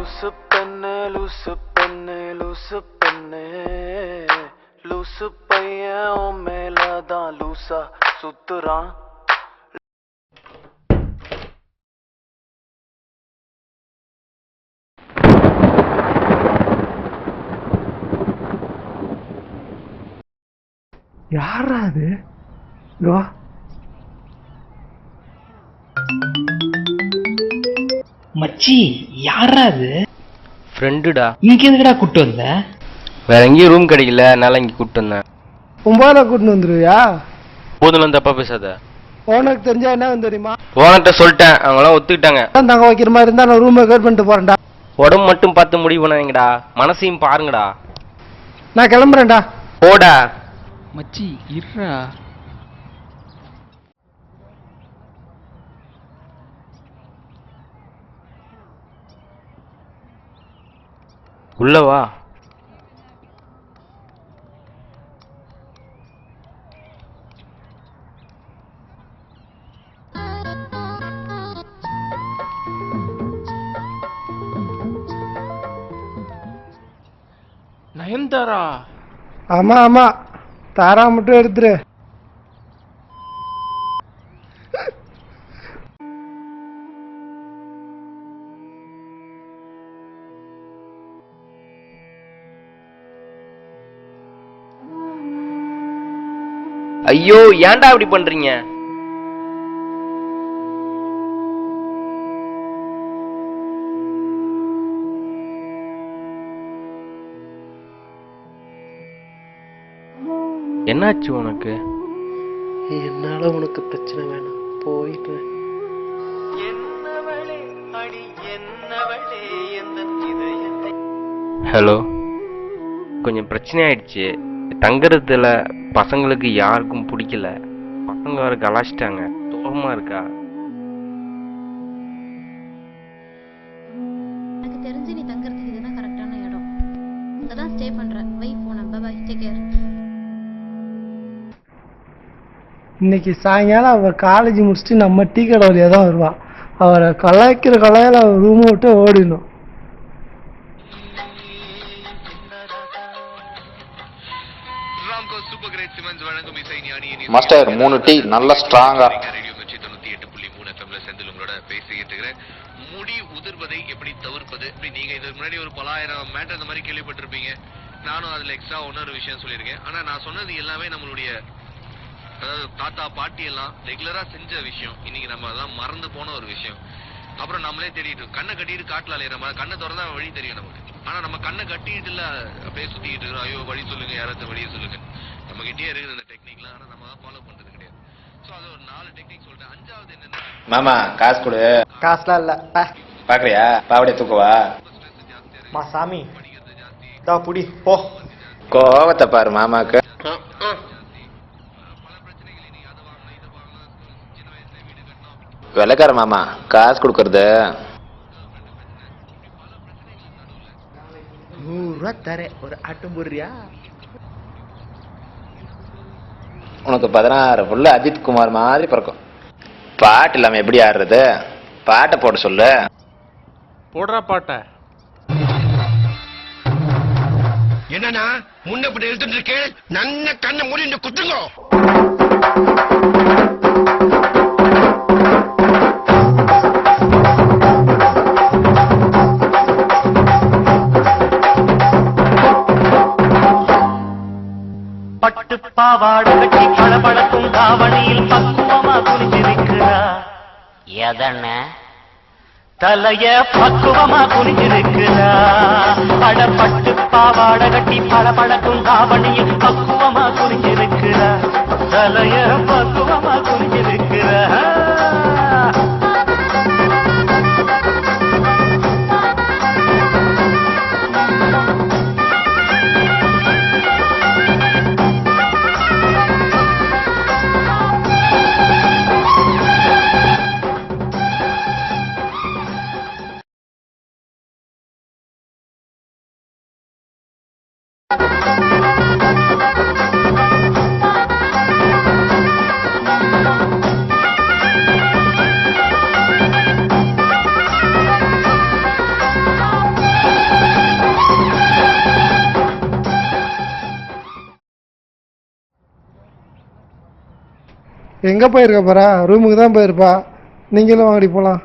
லூசு பெண்ணே லூசு பெண்ணே லூசு பெண்ணே லூசு பையன் உன் மேலதான் லூசா சுத்துறான். யாரா அது? மச்சி யாரா அது? ஃப்ரெண்டுடா. இங்க எதுக்குடா கூட்டு வந்த? வேற எங்கேயும் ரூம் கிடைக்கல, அதனால இங்கே கூப்பிட்டு வந்தேன். ஒன்பதுல கூட்டு வந்துருவியா? போதும் தப்பா பேசாத. உனக்கு தெரிஞ்சா என்ன தெரியுமா? ஓனர்கிட்ட சொல்லிட்டேன், அவங்களாம் ஒத்துக்கிட்டாங்க. தங்க வைக்கிற மாதிரி இருந்தா நான் ரூமை கேட் பண்ணிட்டு போறேன்டா. உடம்பு மட்டும் பார்த்து முடிவு பண்ணாங்கடா, மனசையும் பாருங்கடா. நான் கிளம்புறேன்டா. போடா மச்சி இருடா. உள்ளவா. நயன்தாரா? ஆமா ஆமா, தாரா மட்டும் எடுத்துரு. ஐயோ ஏன்டா இப்படி பண்றீங்க? என்னாச்சு உனக்கு? என்னால உனக்கு பிரச்சனை வேணாம், போயிட்டு. ஹலோ, கொஞ்சம் பிரச்சனை ஆயிடுச்சு. தங்குறதுல பசங்களுக்கு யாருக்கும் பிடிக்கல. பசங்க வேற கலாச்சிட்டாங்க. சோகமா இருக்கா? எனக்கு தெரிஞ்சு நீ தங்கறதுக்கு இதுதான் கரெக்டான இடம். இங்கதான் ஸ்டே பண்ற. வை போன. Bye bye, take care. இன்னைக்கு சாயங்காலம் அவ காலேஜ் முடிச்சுட்டு நம்ம டீ கடை வழியா தான் வருவான். அவரை கலாய்க்கிற கலையில அவர் ரூமை விட்டு ஓடிடணும். மாஸ்டர் 3 டீ நல்ல ஸ்ட்ராங்கா. முடி உதிர்வதை எப்படி தவிர்ப்பது? நீங்க இதுக்கு முன்னாடி ஒரு 1000 மேட்டர் இந்த மாதிரி கேள்விப்பட்டிருப்பீங்க. நானும் அதுல எக்ஸ்ட்ரா இன்னொரு விஷயம் சொல்லியிருக்கேன். ஆனா நான் சொன்னது எல்லாமே நம்மளுடைய அதாவது தாத்தா பாட்டி எல்லாம் ரெகுலரா செஞ்ச விஷயம். இன்னைக்கு நம்ம அதெல்லாம் மறந்து போன ஒரு விஷயம். அப்புறம் நம்மளே தேடிட்டு கண்ணை கட்டிட்டு காட்டுல அலையிற மாதிரி. கண்ணை திறந்தா வழி தெரியும் நமக்கு. ஆனா நம்ம கண்ணை கட்டிட்டு இல்ல அப்படியே சுத்திக்கிட்டு இருக்கோம். ஐயோ வழி சொல்லுங்க, யாராவது வழியை சொல்லுங்க. நம்ம கிட்டே இருக்குது இந்த டெக்னிக்லாம். ஆனா நம்ம ஃபாலோ பண்றது கிடையாது. சோ அது ஒரு 4 டெக்னிக் சொல்றேன். 5வது என்னன்னா, மாமா காசு கொடு. காசுலாம் இல்ல. பாக்குறியா? பாவடைய தூக்குவா. மா சாமி தா புடி போ. கோவத்தை பாரு மாமாக்கு. வெள்ளக்கார மாமா காசு கொடுக்கறது 100 ரூபா தரேன், ஒரு ஆட்டம் போடுறியா? உனக்கு 16 புள்ள அஜித் குமார் மாதிரி பிறக்கும். பாட்டு இல்லாம எப்படி ஆடுறது? பாட்டை போட சொல்லு. போடுறா பாட்ட. என்னன்னா முன்னப்படி எடுத்துட்டு இருக்கேன். நன்ன கண்ணை மூடி குத்துங்க. பட்டு பாவாடை கட்டி பளபளக்கும் தாவணியில் பக்குவமா குனிஞ்சிருக்கிறா. எதன தலைய பக்குவமா குனிஞ்சிருக்கிறா. அட பட்டு பாவாடை கட்டி பளபளக்கும் தாவணியில் பக்குவமா குனிஞ்சிருக்கிறா. தலைய பக்குவமா குனிஞ்சிருக்கிறா. எங்கே போயிருக்க போறா? ரூமுக்கு தான் போயிருப்பா. நீங்களும் வாங்கடி போகலாம்.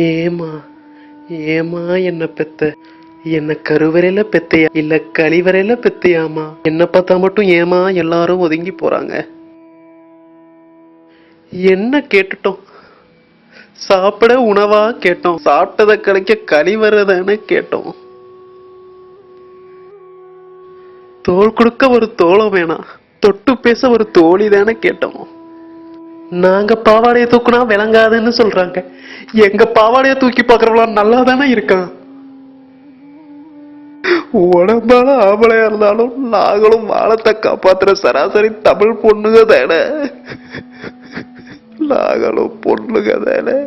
ஏமா ஏமா என்ன பெத்த? என்ன கருவறையில பெத்தையா இல்ல கழிவறையில பெத்தையாமா? என்ன பார்த்தா மட்டும் ஏமா எல்லாரும் ஒதுங்கி போறாங்க? என்ன கேட்டுட்டோம்? சாப்பிட உணவா கேட்டோம், சாப்பிட்டதை கிடைக்க கழிவறைதானே கேட்டோம். தோள் கொடுக்க ஒரு தோளம் வேணாம், தொட்டு பேச ஒரு தோழி தானே கேட்டோம். நாங்க பாவாடைய தூக்குனா விளங்காதுன்னு சொல்றாங்க, எங்க பாவாடைய தூக்கி பாக்குறவங்களாம் நல்லா தானே இருக்கான். உடம்பால ஆம்பளையா இருந்தாலும் நாங்களும் வாழத்தை காப்பாத்துற சராசரி தமிழ் பொண்ணுங்க தானே. நாங்களும் பொண்ணுங்க தானே.